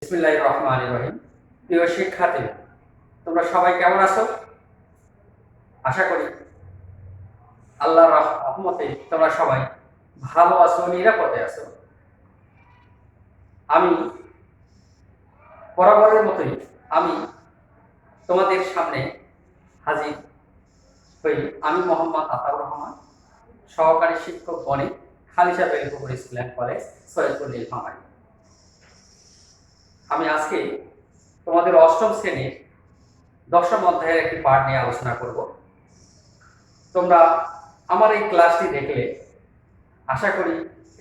বিসমিল্লাহির রহমানির রহিম। প্রিয় শিক্ষার্থী, তোমরা সবাই কেমন আছো? আশা করি আল্লাহর রহমতে তোমরা সবাই ভালো আছো, নিরাপদে আছো। আমি বরাবরের মতোই আমি তোমাদের সামনে হাজির হই। আমি মোহাম্মদ আতাউর রহমান, সহকারী শিক্ষক গণিত, Khalisha Begum school and college, Saidpur Nilphamari. আমি আজকে তোমাদের অষ্টম শ্রেণীর দশম অধ্যায়ের একটি পাঠ নিয়ে আলোচনা করব। তোমরা আমার এই ক্লাসটি দেখলে আশা করি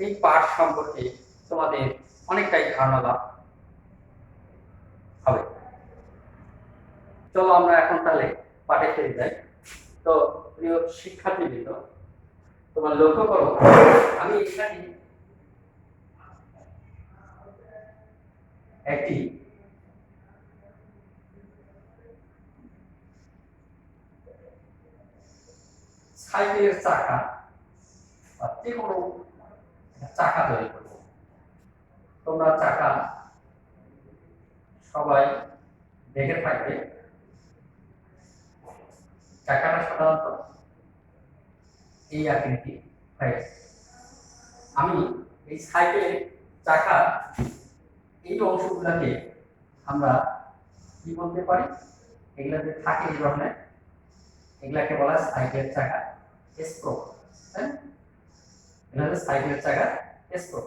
এই পাঠ সম্পর্কে তোমাদের অনেকটাই ধারণা লাভ হবে। চলো আমরা এখন তাহলে পাঠে ফিরে যাই। তো প্রিয় শিক্ষার্থীবৃন্দ, তোমরা লক্ষ্য করো, আমি এখানে একটি সাইকেলের চাকা বা যে কোনো চাকা তৈরি করবো। তোমরা চাকা সবাই দেখে থাকবে। চাকাটা সাধারণত এই আকৃতি হয়। আমি এই সাইকেলের চাকা এই অংশগুলোকে আমরা কি বলতে পারি, এগুলাতে থাকে এই ধরনের, এগুলাকে বলা হয় সাইকেলের চাকা স্প্রোক। এগুলো সাইকেলের চাকা স্প্রোক।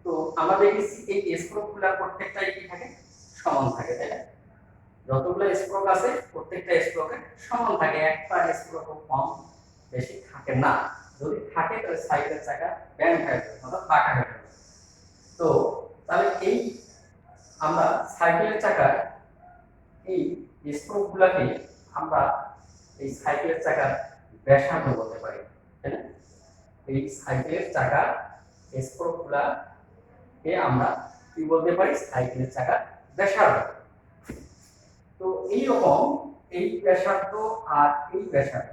তো আমরা দেখেছি এই স্প্রোক গুলা প্রত্যেকটাই কি থাকে, সমান থাকে, তাই না? যতগুলো স্প্রোক আছে প্রত্যেকটা স্প্রোকে সমান থাকে, একটা স্প্রোক কম বেশি থাকে না। যদি থাকে তাহলে সাইকেলের চাকা ব্যান্ড হয়ে যাবে, অর্থাৎ বাঁকা হয়ে যাবে। তো তাহলে এই আমরা সাইকেলের চাকার এই স্প্রোক গুলাকে আমরা এই সাইকেলের চাকার ব্যাসার্ধ বলতে পারি, তাই না? এই সাইকেলের চাকার স্প্রোক গুলাকে আমরা কি বলতে পারি, সাইকেলের চাকার ব্যাসার্ধ। তো এইরকম এই ব্যাসার্ধ আর এই ব্যাসার্ধ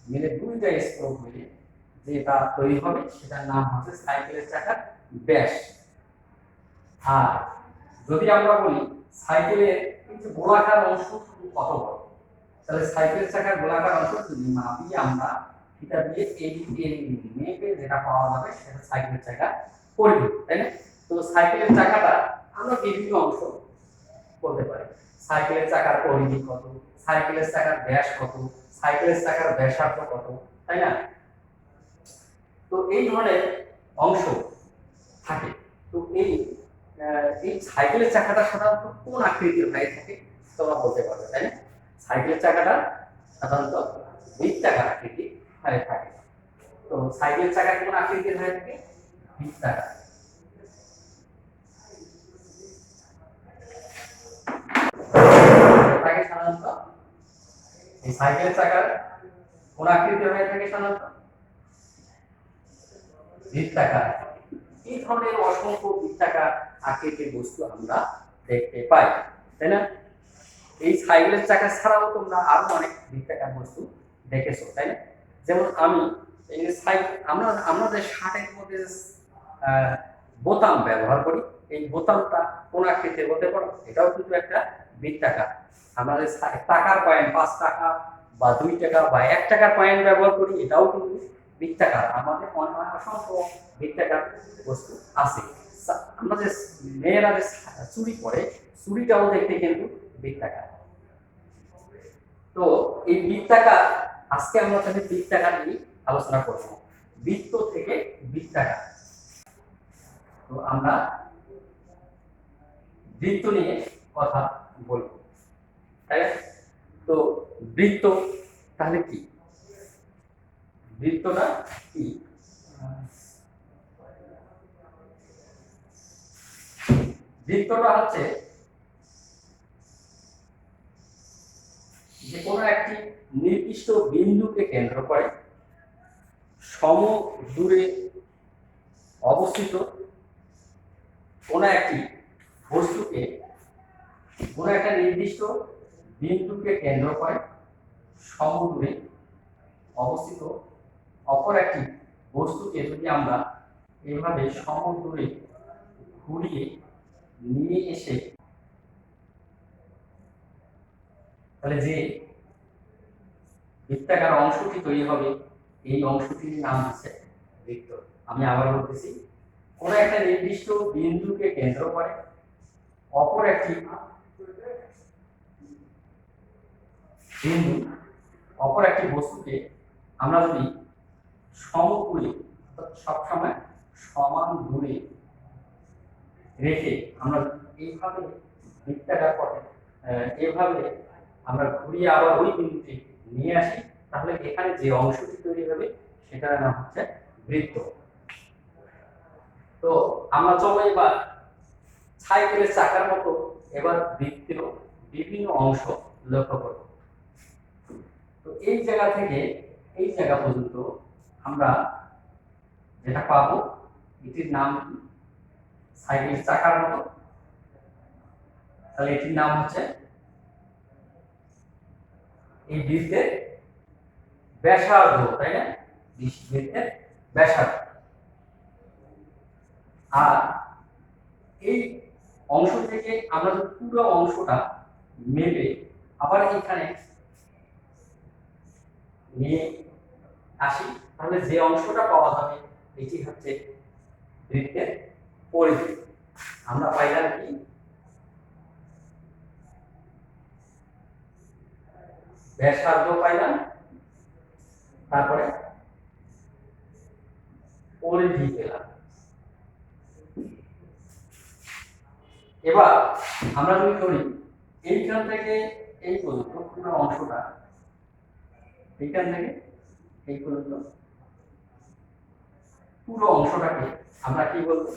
মিলে দুইটা স্প্রোক মিলে যেটা তৈরি হবে সেটার নাম হচ্ছে সাইকেলের চাকার ব্যাস। আর যদি আমরা বলি সাইকেলের এই যে গোলাকার অংশ কত বড়, তাহলে সাইকেলের চাকার গোলাকার অংশ যদি মাপি আমরা এটা দিয়ে এই মেপে যেটা পাওয়া যাবে সেটা সাইকেলের চাকার পরিধি, তাই না? তো সাইকেলের চাকাটা আমরা বিভিন্ন অংশ বলতে পারি। সাইকেলের চাকার পরিধি কত, সাইকেলের চাকার ব্যাস কত, সাইকেলের চাকার ব্যাসার্ধ কত, তাই না? তো এই ধরনের অংশ থাকে। তো এই সাইকেলের চাকাটা সাধারণত কোন আকৃতির হয়ে থাকে তোমরা বলতে পারবে, তাই না? সাইকেলের চাকাটা সাধারণত বৃত্তাকার আকৃতির হয়ে থাকে। তো সাইকেলের চাকা কোন আকৃতির হয়ে থাকে, বৃত্তাকার। থাকে সাধারণত এই সাইকেলের চাকার কোন আকৃতির হয়ে থাকে, সাধারণত বৃত্তাকার। এই ধরনের অসংখ্য বৃত্তাকার আকৃতির বস্তু আমরা দেখতে পাই, তাই না? এই সাইকেলের চাকা ছাড়াও তোমরা আরো অনেক বৃত্তাকার বস্তু দেখেছো, তাই না? যেমন আমি এই আমরা যে শার্টের মধ্যে বোতাম ব্যবহার করি, এই বোতামটা কোন আকৃতির বলতে পারো? এটাও কিন্তু একটা বৃত্তাকার। আমরা যে টাকার কয়েন 5 টাকা বা 2 টাকা বা 1 টাকার কয়েন ব্যবহার করি, এটাও কিন্তু বৃত্তাকার। আমাদের অসংখ্য বৃত্তাকার বস্তু আছে। আমরা যে মেয়েরা যে চুড়ি পরে, চুড়িটাও দেখতে কিন্তু বৃত্তাকার। তো এই বৃত্তাকার, আজকে আমরা তাহলে বৃত্তাকার নিয়ে আলোচনা করব, বৃত্ত থেকে বৃত্তাকার। তো আমরা বৃত্ত নিয়ে কথা বলবো, তাই না? তো বৃত্ত তাহলে কি, বৃত্তটা কি? বৃত্তটা হচ্ছে যে কোনো একটি নির্দিষ্ট বিন্দুকে কেন্দ্র করে সম দূরে অবস্থিত কোন একটি বস্তুকে, কোন একটা নির্দিষ্ট বিন্দুকে কেন্দ্র করে সমদূরে অবস্থিত অপর একটি বস্তুকে যদি আমরা এইভাবে সমদূরে ঘুরিয়ে নিয়ে এসে তাহলে যে বৃত্তাকার অংশটি তৈরি হবে এই অংশটির নাম হচ্ছে বৃত্ত। আমি আবার বলতেছি, কোন একটা নির্দিষ্ট বিন্দুকে কেন্দ্র করে অপর একটি বিন্দু অপর একটি বস্তুকে আমরা যদি সমকূলে সবসময় সমান দূরে রেখে আমরা এইভাবে বৃত্তাকার পথে এইভাবে আমরা ঘুরিয়ে আবার ওই বিন্দুতে নিয়ে আসি, তাহলে এখানে যে অংশটি তৈরি হবে সেটার নাম হচ্ছে বৃত্ত। তো আমরা চলো এবার সাইকেলের চাকার মতো এবার বৃত্তের বিভিন্ন অংশ লক্ষ্য করব। তো এই জায়গা থেকে এই জায়গা পর্যন্ত আমরা যেটা পাবো এটির নাম সাইকেলের চাকার মতো, তাহলে এটির নাম হচ্ছে এই বৃত্তের ব্যাসার্ধ, তাই না? বৃত্তের ব্যাসার্ধ। আর এই অংশ থেকে আমরা যদি পুরো অংশটা মেপে আবার এখানে নিয়ে আসি, তাহলে যে অংশটা পাওয়া যাবে এটি হচ্ছে বৃত্তের পরিধি। আমরা পাইলাম কি ব্যাসার্ধ পাইলাম, তারপরে পরিধি পেলাম। এবার আমরা যদি করি এইখান থেকে এই পর্যন্ত পুরো অংশটা, এইখান থেকে এই পর্যন্ত পুরো অংশটাকে আমরা কি বলবো,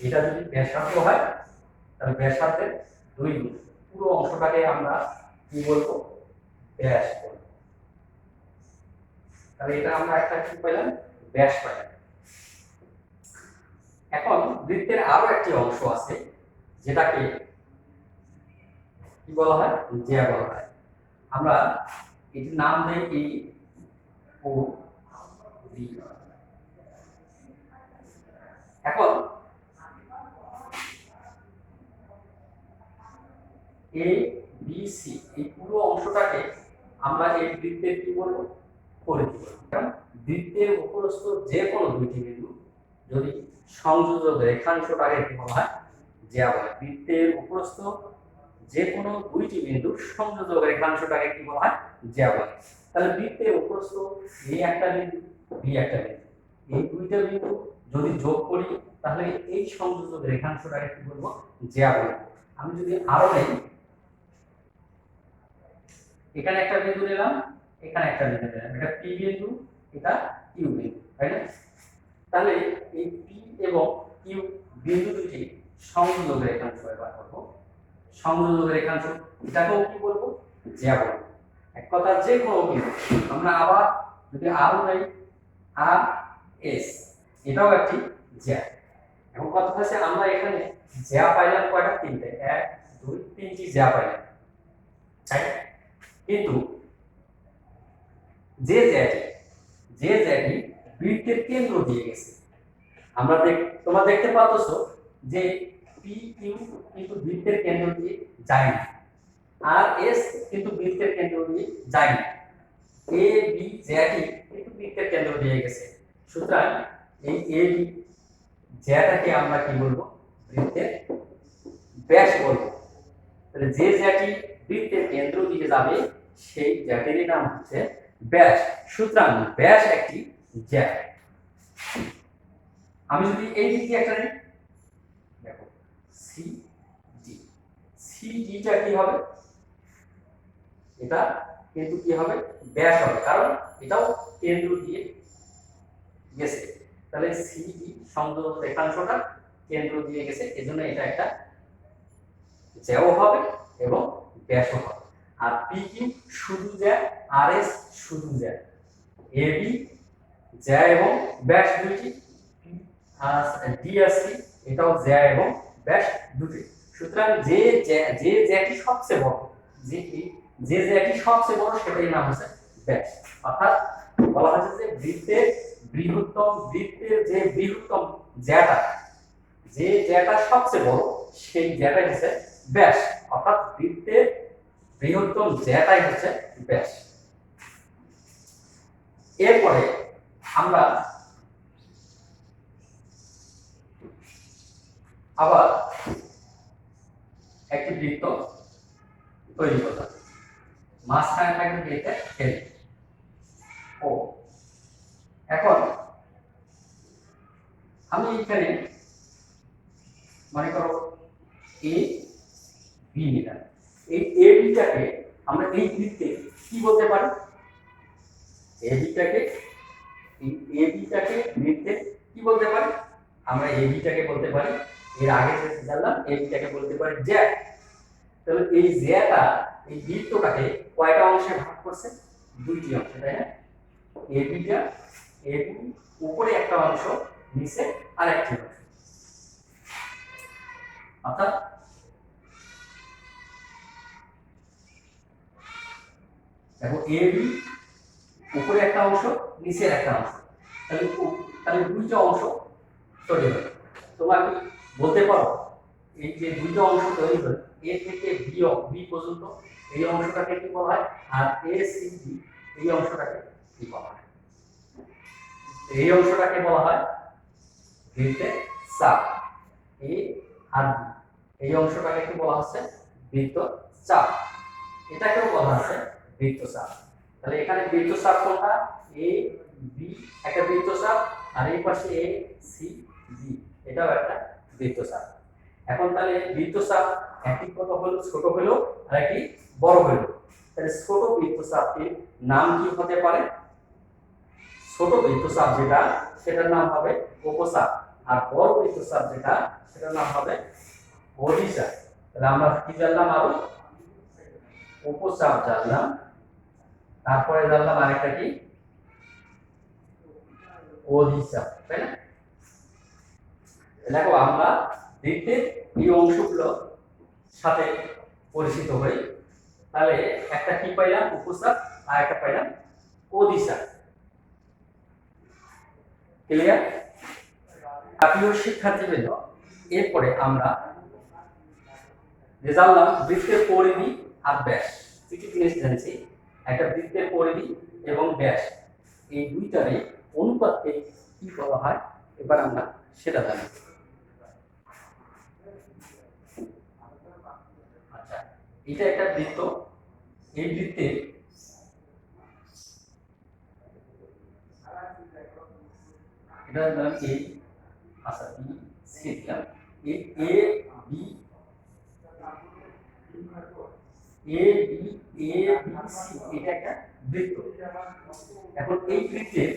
এটা যদি ব্যাসার্ধ হয় তাহলে ব্যাসার্ধের 2 গুণ, পুরো অংশটাকে আমরা কি বলবো, ব্যাস বলবো। তাহলে এটা আমরা একটা কি পেলাম, ব্যাস পেলাম। এখন বৃত্তের আরো একটি অংশ আছে যেটাকে কি বলা হয়, জ্যা বলা হয়। আমরা এটির নাম দেই এ ও বি। এখন এ বি সি এই পুরো অংশটাকে আমরা এই বৃত্তের কি বলবো, পরিধি বলবো। কারণ বৃত্তের উপরস্থ যে কোনো দুইটি বিন্দু যদি সংযোজক রেখাংশটাকে কি বলা হয়, জ্যা বলে। বৃত্তের উপরস্থ যে কোনো দুইটি বিন্দু সংযোজক রেখাংশটাকে কি বলা হয়, জ্যা বলে। তাহলে বৃত্তের উপরস্থ এ একটা বিন্দু বি একটা বিন্দু, এই দুইটা বিন্দু যদি যোগ করি তাহলে এই সংযোজক রেখাংশটাকে কি বলবো, জ্যা বলবো। আমি যদি আরো নেই, এখানে একটা বিন্দু নিলাম, এখানে একটা বিন্দু নিলাম, এটা পি বিন্দু, এটা কিউ বিন্দু, তাই না? তাহলে এই পি এবং কিউ বিন্দু দুটি সংযোজক রেখাংশ ব্যবহার করব। সংযোজক রেখাংশ এটাকেও কি বলবো, জ্যা বলবো। এক কথা যে কোনো বিন্দু আমরা আবার যদি আরো নেই, আর এস এটাও একটি জ্যা। এখন কথা হচ্ছে আমরা এখানে জ্যা পাইলাম কয়টা, 3টে, 1 2 3টি জ্যা পাইলাম, তাই? কিন্তু যে জ্যাটি বৃত্তের কেন্দ্র দিয়ে গেছে, আমরা তোমরা দেখতে পাচ্ছো যে পি কিউ কিন্তু বৃত্তের কেন্দ্র দিয়ে যায় না, আর এস কিন্তু বৃত্তের কেন্দ্র দিয়ে যায় না, এ বি জ্যাটি কিন্তু বৃত্তের কেন্দ্র দিয়ে গেছে। সুতরাং এই এ বি জ্যাটাকে আমরা কি বলবো, বৃত্তের ব্যাস বলবো। তাহলে যে জ্যাটি বৃত্তের কেন্দ্র দিয়ে যাবে সেই জ্যাটির নাম হচ্ছে ব্যাস। সুতরাং ব্যাস একটি জ্যা। আমি যদি এই দিকে একটা নেই, দেখো সি ডি, সি ডিটা কি হবে, এটা কিন্তু কি হবে, ব্যাস হবে, কারণ এটাও কেন্দ্র দিয়ে গেছে। তাহলে সি ডি সংযোজক রেখাংশটা কেন্দ্র দিয়ে গেছে, এজন্য এটা একটা জ্যাও হবে এবং ব্যাসও হবে। আর পি কিউ শুধু জ্যা, আর এস শুধু জ্যা, এ বি জ্যা এবং ব্যাস দুইটি, আর ডি আর সি এটাও জ্যা এবং ব্যাস দুটি। সুতরাং যে জ্যাটি সবচেয়ে বড়, যে জ্যাটি সবচেয়ে বড় সেটাই নাম হচ্ছে ব্যাস। অর্থাৎ বলা হচ্ছে যে বৃত্তের যে বৃহত্তম জ্যাটা, যে জ্যাটা সবচেয়ে বড় সেই জ্যাটাই হচ্ছে ব্যাস, অর্থাৎ বৃত্তের বৃহত্তম জ্যাটাই হচ্ছে ব্যাস। এরপরে আমরা আবার একটি বৃত্ত তৈরি করলাম, মাঝখানে থাকবে বৃত্তের কেন্দ্র ও। এখন আমি এখানে মনে করো এ বি নিলাম, এই এ বিটাকে আমরা এই বৃত্তে কি বলতে পারি? এ বিটাকে বৃত্তে কি বলতে পারি? আমরা এ বিটাকে বলতে পারি, এর আগে যে জানলাম এ বিটাকে বলতে পারি জ্যা। তাহলে এই জ্যাটা এই বৃত্তটাকে কয়টা অংশে ভাগ করছে? দুইটি অংশে, তাই না? এ বিটা, এ বি উপরে একটা অংশ, নিচে আরেকটি অংশ, অর্থাৎ দেখো এ বি উপরে একটা অংশ, নিচে একটা অংশ, তাহলে দুইটা অংশ তৈরি হবে। তোমরা কি বলতে পারো এই যে দুইটা অংশ তৈরি হয় এ থেকে বি পর্যন্ত, এই অংশটাকে কি বলা হয়? আর এ সি বি এই অংশটাকে কি বলা হয়? এই অংশটাকে বলা হয় বৃত্তের চাপ। এ আর বি এই অংশটাকে কি বলা হচ্ছে? বৃত্ত চাপ। এটাকেও বলা হচ্ছে বৃত্ত চাপ। তাহলে এখানে বৃত্ত চাপ কোনটা? এ বি একটা বৃত্ত চাপ, আর এই পাশে এ সি বি এটাও একটা বৃত্ত চাপ। এখন তাহলে বৃত্ত চাপ একটি কত হলো? ছোট হলো, আর একটি বড় হলো। তাহলে ছোট বৃত্ত চাপটির নাম কি হতে পারে? ছোট বৃত্তচাপ যেটা সেটার নাম হবে উপচাপ, আর বড় বৃত্তচাপ যেটা সেটার নাম হবে অধিচাপ। তাহলে আমরা কি জানলাম? আরো উপচাপ জানলাম, তারপরে জানলাম আরেকটা কি? অধিচাপ, তাই না? দেখো আমরা বৃত্তের এই অংশগুলো সাথে পরিচিত হই। তাহলে একটা কি পাইলাম? উপচাপ, আর একটা পাইলাম অধিচাপ। ক্লিয়ার? প্রিয় শিক্ষার্থীবৃন্দ, এরপরে আমরা জানলাম বৃত্তের পরিধি আর ব্যাস। দুটি জিনিস জানছি, একটা বৃত্তের পরিধি এবং ব্যাস, এই দুইটারই অনুপাতকে কি বলা হয় এবার আমরা সেটা জানি। আচ্ছা, এটা একটা বৃত্ত, এই বৃত্তের এটার নাম এ, আচ্ছা বি সি দিলাম, এ বি সি এটা একটা বৃত্ত। এখন এই বৃত্তের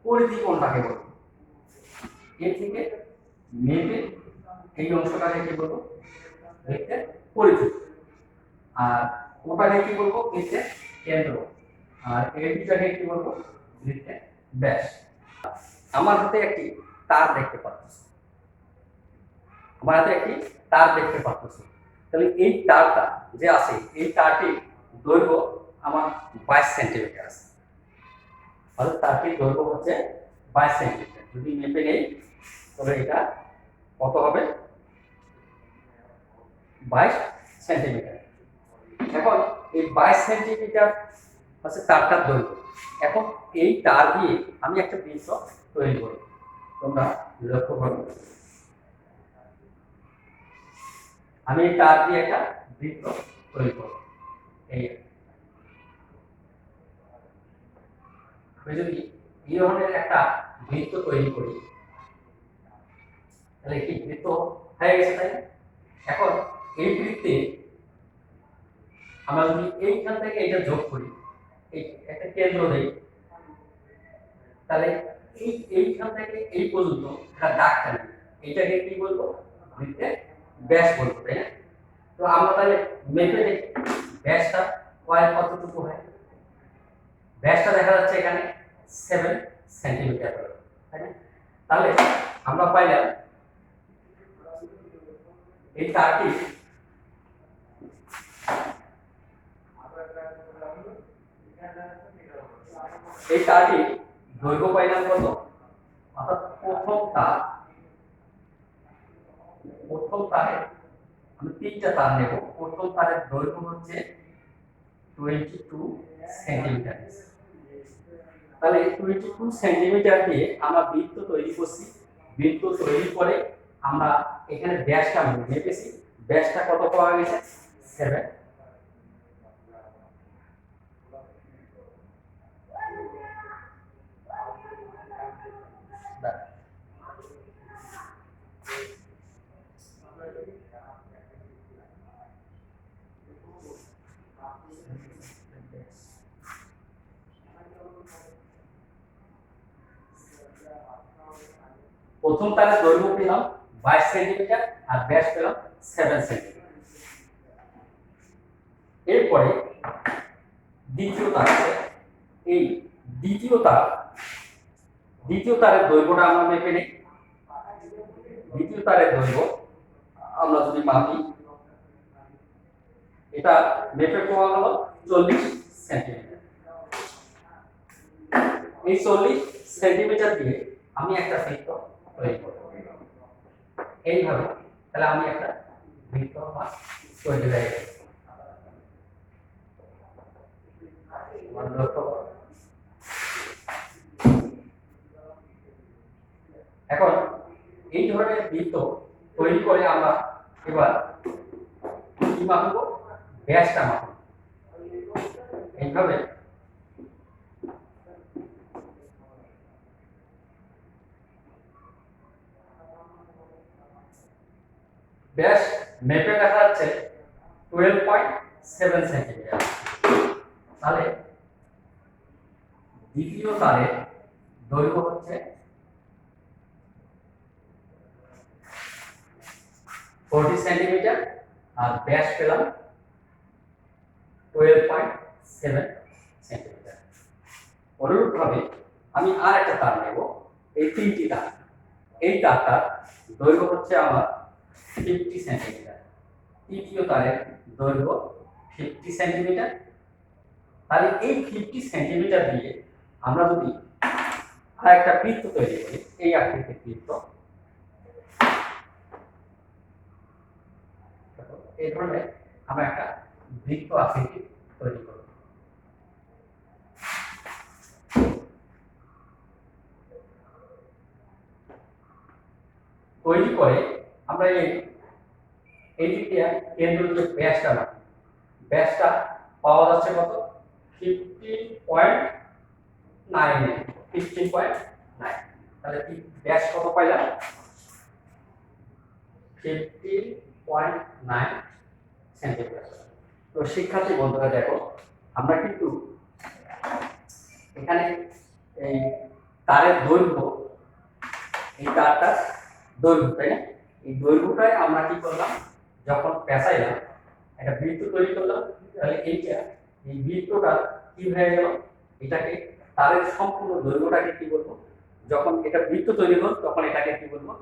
পরিধি কোনটাকে বলবো? এ থেকে মেপে এই অংশটাকে কি বলবো? বৃত্তের পরিধি। আর ওটাকে কি বলবো? বৃত্তের কেন্দ্র। আর এই দুটাকে কি বলবো? বৃত্তের ব্যাস। আমার হাতে একটি তার দেখতে পাচ্ছি, তাহলে এই তারটা যে আছে, এই তারটির দৈর্ঘ্য আমার 22 সেন্টিমিটার আছে। তাহলে তারটির দৈর্ঘ্য হচ্ছে 22 সেন্টিমিটার। যদি মেপে নেই তবে এটা কত হবে? 22 সেন্টিমিটার। এখন এই 22 সেন্টিমিটার হচ্ছে তারটার দৈর্ঘ্য। এখন এই তার দিয়ে আমি একটা বৃত্ত তৈরি করব। তোমরা লক্ষ্য করো, আমি এই তার দিয়ে একটা বৃত্ত তৈরি করব। এই যদি এই ধরনের একটা বৃত্ত তৈরি করি তাহলে কি বৃত্ত হয়ে গেছে, তাই না? এখন এই বৃত্তে আমরা যদি এইখান থেকে এটা যোগ করি, এই একটা কেন্দ্র দেই, তাহলে এইখান থেকে এই পর্যন্ত একটা দাগ টানি, এইটাকে কি বলবো? বৃত্তের ব্যাস বলবো, তাই না? তো আমরা তাহলে মেপে দেখি ব্যাসটা কতটুকু হয়। ব্যাসটা দেখা যাচ্ছে এখানে 7 সেন্টিমিটার, তাই না? তাহলে আমরা পাইলাম এই তারটি দৈর্ঘ্য পাইলাম কত? অর্থাৎ প্রথম তার প্রথম তারে আমি তিনটা তার নেব। প্রথম তারের দৈর্ঘ্য হচ্ছে 22 সেন্টিমিটার। তাহলে 22 সেন্টিমিটার দিয়ে আমরা বৃত্ত তৈরি করছি। বৃত্ত তৈরি করে আমরা এখানে ব্যাসটা মেপেছি। ব্যাসটা কত পাওয়া গেছে? 7। প্রথম তারের দৈর্ঘ্য পেলাম 22 সেন্টিমিটার আর ব্যাস পেলাম 7 সেন্টিমিটার। এরপরে দ্বিতীয় তার, এই দ্বিতীয় তারের দৈর্ঘ্যটা আমরা মেপে নিই। দ্বিতীয় তারের দৈর্ঘ্য আমরা যদি মাপি, এটা মেপে পাওয়া গেল 40 সেন্টিমিটার। এই 40 সেন্টিমিটার দিয়ে আমি একটা বৃত্ত তৈরি করব এইভাবে। তাহলে আমি একটা বৃত্ত তৈরি হয়ে গেছে। এখন এই ধরনের বৃত্ত তৈরি করে আমরা এবার কি মাপব? ব্যাসটা মাপব। এইভাবে ব্যাস মেপে দেখা যাচ্ছে 12.7 সেন্টিমিটার। তাহলে দ্বিতীয় তারের দৈর্ঘ্য হচ্ছে 40 সেন্টিমিটার আর ব্যাস পেলাম 12.7 সেন্টিমিটার। অনুরূপভাবে আমি আর একটা তার নেব, এই তিনটি তার। এই তারটার দৈর্ঘ্য হচ্ছে আমার 50 সেন্টিমিটার। তৃতীয় তারের দৈর্ঘ্য 50 সেন্টিমিটার। তাহলে এই 50 সেন্টিমিটার দিয়ে আমরা যদি আর একটা বৃত্ত তৈরি করি, এই আকৃতির বৃত্ত, এই ধরনের আমরা একটা বৃত্ত আকৃতি তৈরি করব। তৈরি করে আমরা এই দিকে কেন্দ্র যে ব্যাসটা মাপি, ব্যাসটা পাওয়া যাচ্ছে কত? 15.9। তাহলে ব্যাস কত পাইলাম? 15.9 সেন্টিমিটার। তো শিক্ষার্থী বন্ধুরা দেখো, আমরা কিন্তু এখানে এই তারের দৈর্ঘ্য, এই তারটা দৈর্ঘ্য, তাই না? এই দৈর্ঘ্যটাই আমরা কি করলাম, যখন পেঁচাইলাম একটা বৃত্ত তৈরি করলাম, তাহলে এই বৃত্তটা কি হয়ে গেল? এটাকে তারের সম্পূর্ণ দৈর্ঘ্যটাকে কি বলবো? যখন এটা বৃত্ত তৈরি হল তখন এটাকে কি বলবো?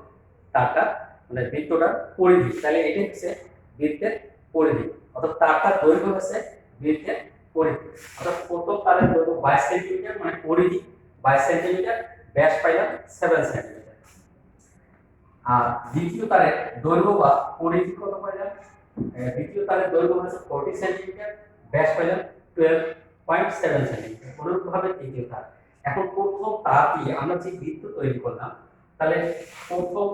তারটা মানে বৃত্তটার পরিধি। তাহলে এটা হচ্ছে বৃত্তের পরিধি, অর্থাৎ তারটার দৈর্ঘ্য হচ্ছে বৃত্তের পরিধি। অর্থাৎ প্রথম তারের দৈর্ঘ্য 22 সেন্টিমিটার, মানে পরিধি 22 সেন্টিমিটার, ব্যাস পাইলাম 7 সেন্টিমিটার। আর দ্বিতীয় তারের দৈর্ঘ্য বা পরিধি কত পাইলাম? দ্বিতীয় তারের দৈর্ঘ্য হচ্ছে 40 সেন্টিমিটার, ব্যাস পাইলাম 12.7 সেন্টিমিটার। অনুরূপভাবে তৃতীয় তার। এখন প্রথম তার দিয়ে আমরা যে বৃত্ত তৈরি করলাম, তাহলে প্রথম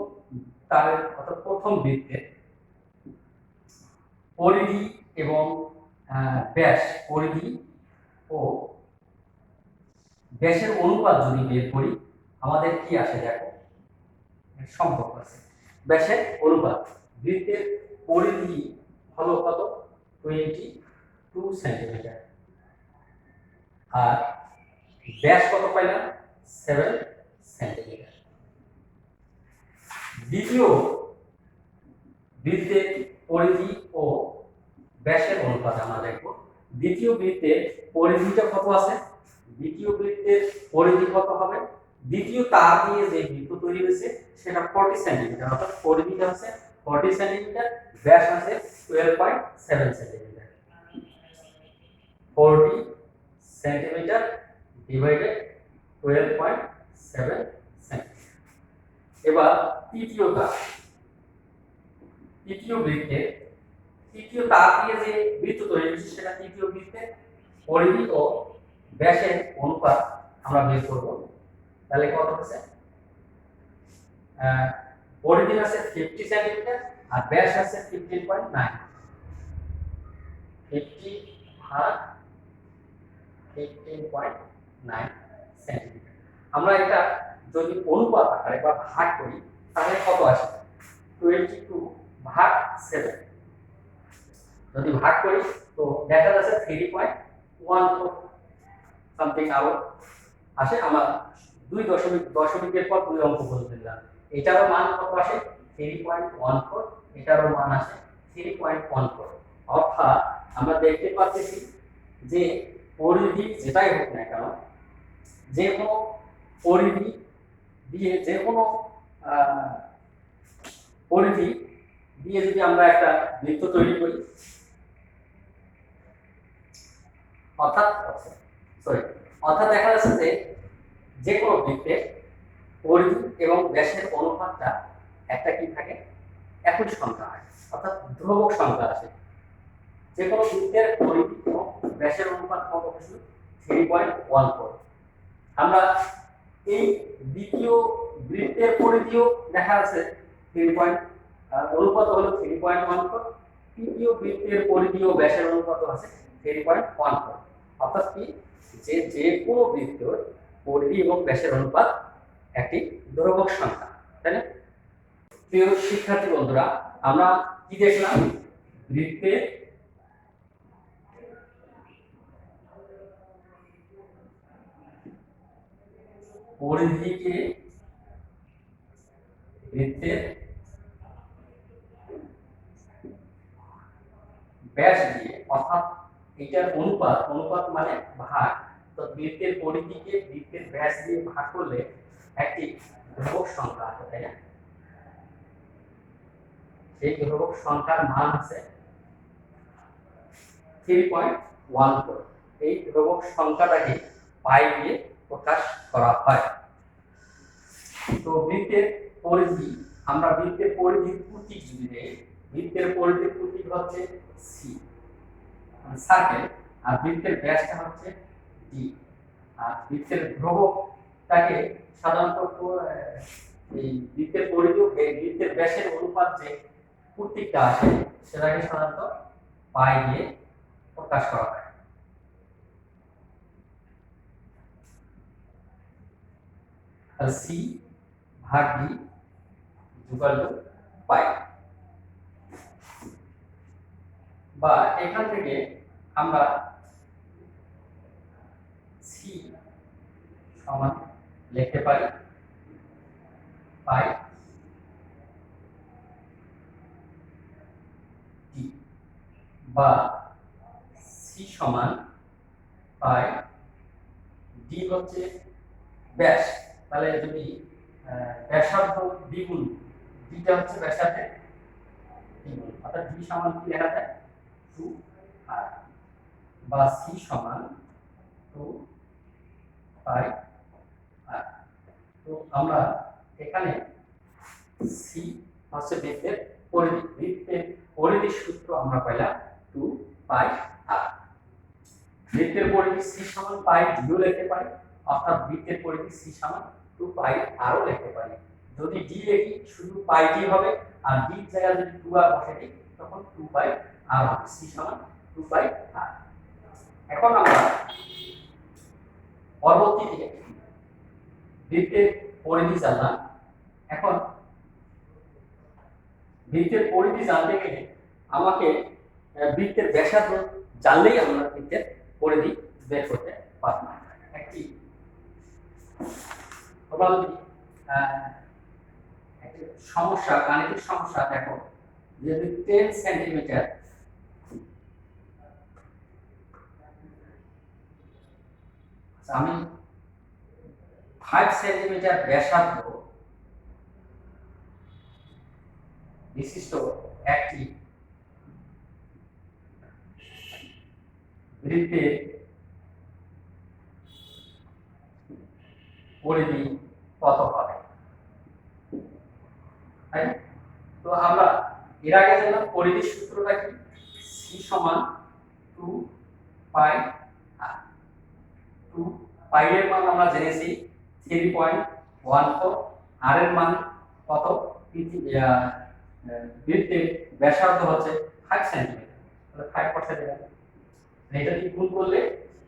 তারের অর্থাৎ প্রথম বৃত্তের পরিধি এবং ব্যাস, পরিধি ও ব্যাসের অনুপাত যদি বের করি, আমাদের কি আসে দেখো, সম্পর্ক আছে। ব্যাসের অনুপাত, বৃত্তের পরিধি হলো কত? 22 সেন্টিমিটার আর ব্যাস কত পাইলাম? 7 সেন্টিমিটার। দ্বিতীয় বৃত্তের পরিধি ও ব্যাসের অনুপাত আমরা দেখব। দ্বিতীয় বৃত্তের পরিধিটা কত আছে? দ্বিতীয় বৃত্তের পরিধি কত হবে? দ্বিতীয় তার দিয়ে যে বৃত্ত তৈরি হয়েছে সেটা 40 সেন্টিমিটার, অর্থাৎ পরিধিটা হচ্ছে 40 সেন্টিমিটার, ব্যাস আছে 12.7 সেন্টিমিটার। 40 centimetre divided 12.7 centimetre. এবার তৃতীয় তার, তৃতীয় বৃত্তের তৃতীয় তার দিয়ে যে বৃত্ত তৈরি হচ্ছে সেটা তৃতীয় বৃত্তের পরিধি ও ব্যাসের অনুপাত আমরা বের করব। তাহলে কত হচ্ছে, পরিধি আছে 50 সেন্টিমিটার আর ব্যাস আছে 15.9, 50 ভাগ 15.9 সেন্টিমিটার। আমরা এটা যদি অনুপাত আকারে বা ভাগ করি তাহলে কত আসে, 22 ভাগ 7। যদি ভাগ করি তো দেখা যাচ্ছে 3.14 সামথিং আরো আসে। আমার দশমিকের পর 2 অঙ্ক পর্যন্ত দিলাম। এটারও মান কত আসে 3.14, এটারও মান আসে 3.14। অর্থাৎ আমরা দেখতে পাচ্ছি যে পরিধি যেটাই হোক না কেন, যে কোনো পরিধি দিয়ে যে কোনো পরিধি দিয়ে যদি আমরা একটা বৃত্ত তৈরি করি, অর্থাৎ দেখা যাচ্ছে যে যে কোনো বৃত্তের পরিধি এবং ব্যাসের অনুপাতটা একটা কি থাকে, একই সংখ্যা হয়, অর্থাৎ ধ্রুবক সংখ্যা আসে। যে কোনো বৃত্তের পরিধি এবং ব্যাসের অনুপাত কত হয়েছিল 3.14। আমরা এই দ্বিতীয় বৃত্তের পরিধিও দেখা যাচ্ছে 3. অনুপাত হলো 3.14। তৃতীয় বৃত্তের পরিধি ও ব্যাসের অনুপাত আছে 3.14। অর্থাৎ কি, যে কোনো বৃত্তের পরিধি এবং ব্যাসের অনুপাত একটি ধ্রুবক সংখ্যা, তাই না? প্রিয় শিক্ষার্থী বন্ধুরা, আমরা কি দেখলাম, বৃত্তের পরিধিকে বৃত্তের ব্যাস দিয়ে, অর্থাৎ এটার অনুপাত মানে ভাগ, তো বৃত্তের পরিধিকে বৃত্তের ব্যাস দিয়ে ভাগ করলে একটি ধ্রুবক সংখ্যা আসে, তাই না? সেই ধ্রুবক সংখ্যার মান আছে 3.14। এই ধ্রুবক সংখ্যাটাকে পাই দিয়ে প্রকাশ করা হয়। তো বৃত্তের পরিধি, আমরা বৃত্তের পরিধির প্রতীক যদি নেই, বৃত্তের পরিধির প্রতীক হচ্ছে সি, সার্কেল, আর বৃত্তের ব্যাসটা হচ্ছে ডি। আর বৃত্তের ধ্রুবকটাকে সাধারণত এই বৃত্তের পরিধি ও বৃত্তের ব্যাসের অনুপাত যে প্রতীকটা আসে সেটাকে সাধারণত পাই দিয়ে প্রকাশ করা হয়। সি ভাগ ডি ইকুয়াল টু পাই। বা এখান থেকে আমরা সি সমান লিখতে পারি পাই ডি, বা সি সমান পাই ডি হচ্ছে ব্যাস। তাহলে যদি ব্যাসার্ধ দ্বিগুণ, ডিটা হচ্ছে ব্যাসার্ধের দ্বিগুণ, অর্থাৎ ডি সমান কি লেখা যায় 2r, বা সি সমান 2πr। তো আমরা এখানে সি হচ্ছে বৃত্তের পরিধি, বৃত্তের পরিধির সূত্র আমরা পাইলাম 2πr। বৃত্তের পরিধি সি সমান পাই ডিও লিখতে পারি, অর্থাৎ বৃত্তের পরিধি সি সমান 2πr ও লিখতে পারি। যদি ডি লিখি শুধু পাই ডি হবে, আর ডি এর জায়গায় যদি 2r বসে দিই তখন 2πr হবে, সি সমান 2πr। এখন আমরা পরবর্তীতে বৃত্তের পরিধি জানলাম। এখন বৃত্তের পরিধি জানতে গেলে আমাকে বৃত্তের ব্যাসার্ধ জানলেই আমরা বৃত্তের পরিধি বের করতে পারবো। একটি সমস্যা, গাণিতিক সমস্যা দেখো, যদি 10 সেন্টিমিটার আমি 5 সেন্টিমিটার ব্যাসার্ধ বিশিষ্ট একটি বৃত্তের পরিধি কত হবে, তো আমরা এর আগে জানলাম পরিধির সূত্রটা কি, সি সমান 2 পাই আর 2 পাই এর মান আমরা জেনেছি 3.14, আর এর মান কত, বৃত্তের ব্যাসার্ধ হচ্ছে 5 সেন্টিমিটার, তাহলে 5% দিলাম। এটা দিয়ে গুণ করলে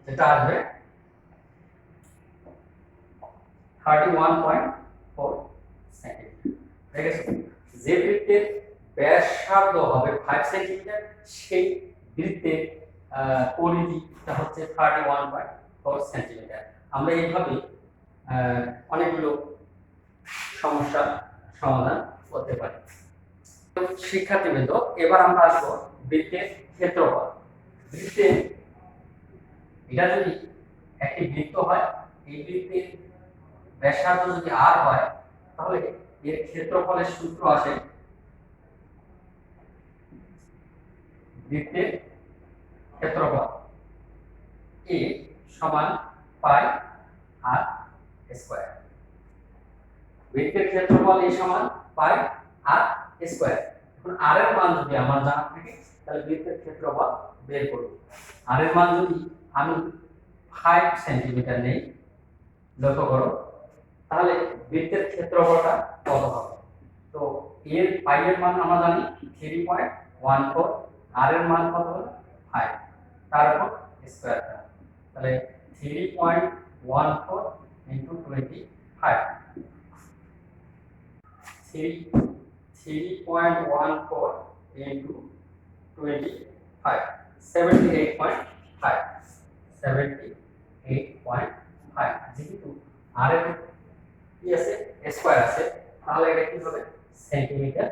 যেটা আসবে 31.4 সেন্টিমিটার। ঠিক আছে, যে বৃত্তের ব্যাসার্ধ হবে 5 সেন্টিমিটার সেই বৃত্তের পরিধিটা হচ্ছে 31.4 সেন্টিমিটার। আমরা এইভাবে অনেকগুলো সমস্যা সমাধান করতে পারি। শিক্ষার্থীবৃন্দ, এবার আমরা আসবো বৃত্তের ক্ষেত্রফল। বৃত্তের এটা যদি একটি বৃত্ত হয়, এই বৃত্তের ব্যাসার্ধ যদি r হয়, তাহলে এর ক্ষেত্রফলের সূত্র আসে বৃত্তের ক্ষেত্রফল a সমান পাই আর স্কয়ার। বৃত্তের ক্ষেত্রফল a সমান পাই আর স্কয়ার। এখন r এর মান যদি আমার জানা থাকে তাহলে বৃত্তের ক্ষেত্রফল বের করব। r এর মান যদি আমি 5 সেন্টিমিটার নেই, লক্ষ্য করো, তাহলে বৃত্তের ক্ষেত্রফলটা কত হবে? তো এর পাই এর মান আমরা জানি 3.14, আর এর মান কত হলো 5, তার উপর স্কয়ার, তাহলে 3.14 into 25, 3.14 into 25, 78.5, 78.5। যেহেতু আর এর কি আছে, স্কয়ার আছে, তাহলে এটা কি হবে সেন্টিমিটার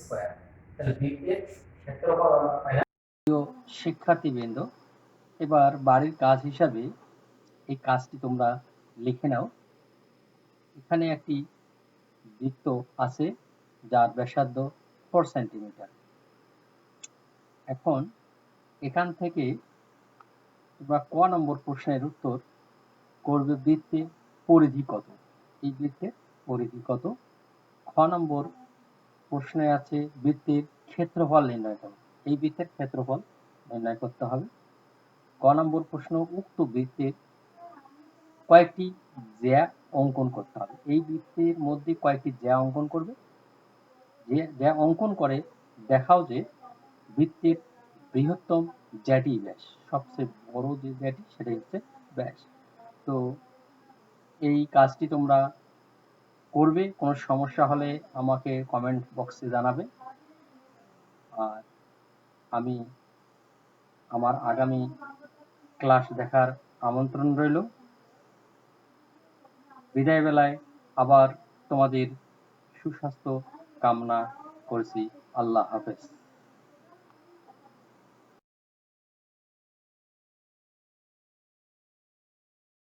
স্কয়ার। তাহলে বৃত্তের ক্ষেত্রফল আমরা পাইলাম। প্রিয় শিক্ষার্থীবৃন্দ, এবার বাড়ির কাজ হিসাবে এই কাজটি তোমরা লিখে নাও। এখানে একটি বৃত্ত আছে যার ব্যাসার্ধ 4 সেন্টিমিটার। এখন এখান থেকে তোমরা ক নম্বর প্রশ্নের উত্তর করবে বৃত্তের পরিধি কত। এই বৃত্তের পরিধি কত। খ নম্বর প্রশ্নে আছে বৃত্তের ক্ষেত্রফল নির্ণয় করো। এই বৃত্তের ক্ষেত্রফল নির্ণয় করতে হবে। ক নম্বর প্রশ্ন, উক্ত বৃত্তের কয়েকটি জ্যা অঙ্কন করতে হবে। এই বৃত্তের মধ্যে কয়েকটি জ্যা অঙ্কন করবে। যে জ্যা অঙ্কন করে দেখাও যে বৃত্তের বৃহত্তম জ্যাটি ব্যাস, সবচেয়ে বড় যে জ্যাটি সেটাই হচ্ছে ব্যাস। তো এই কাজটি তোমরা করবে। কোনো সমস্যা হলে আমাকে কমেন্ট বক্সে জানাবে। আর আমি আমার আগামী ক্লাস দেখার আমন্ত্রণ রইল। বিদায় বেলায় আবার তোমাদের সুস্বাস্থ্য কামনা করছি। আল্লাহ হাফেজ।